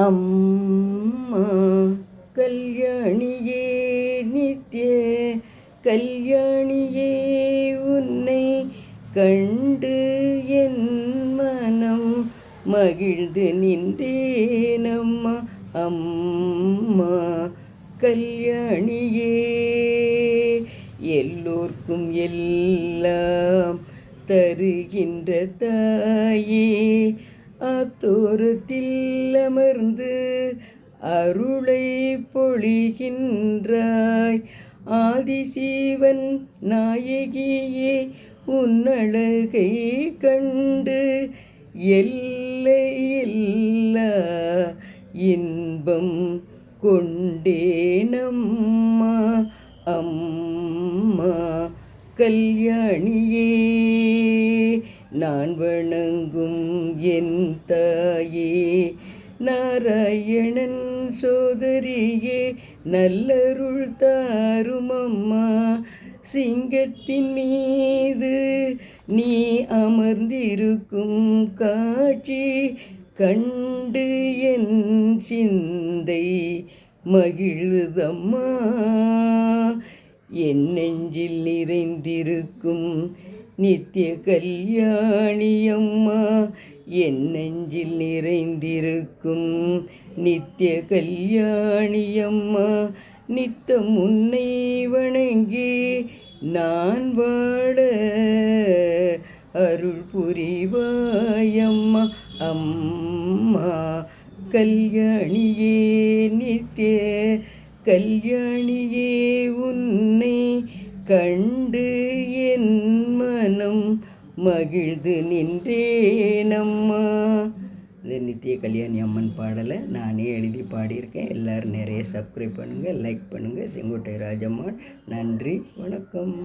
அம்மா கல்யாணியே நித்ய கல்யாணியே உன்னை கண்டு என் மனம் மகிழ்ந்து நின்றேனம்மா. அம்மா கல்யாணியே எல்லோர்க்கும் எல்லாம் தருகின்ற தாயே, அத்தோரத்தில் அமர்ந்து அருளை பொழிகின்றாய். ஆதிசிவன் நாயகியே உன்னழகை கண்டு எல்லையில்லா இன்பம் கொண்டேனம்மா. அம்மா கல்யாணியே நான் வணங்கும் என் தாயே, நாராயணன் சோதரியே நல்லருள் தாரும் அம்மா. சிங்கத்தின் மீது நீ அமர்ந்திருக்கும் காட்சி கண்டு என் சிந்தை மகிழுதம்மா. என் நெஞ்சில் நிறைந்திருக்கும் நித்திய கல்யாணி அம்மா, என் நெஞ்சில் நிறைந்திருக்கும் நித்திய கல்யாணி அம்மா. நித்தம் உன்னை வணங்கி நான் வாழ அருள் புரிவாயம்மா. அம்மா கல்யாணியே நித்திய கல்யாணியே உன்னை கண்டு என் மனம் மகிழ்ந்து நின்றேனம்மா. இந்த நித்திய கல்யாணி அம்மன் பாடலை நானே எழுதி பாடியிருக்கேன். எல்லோரும் நிறைய சப்ஸ்கிரைப் பண்ணுங்கள், லைக் பண்ணுங்கள். செங்கோட்டை ராஜம்மாள். நன்றி, வணக்கம்.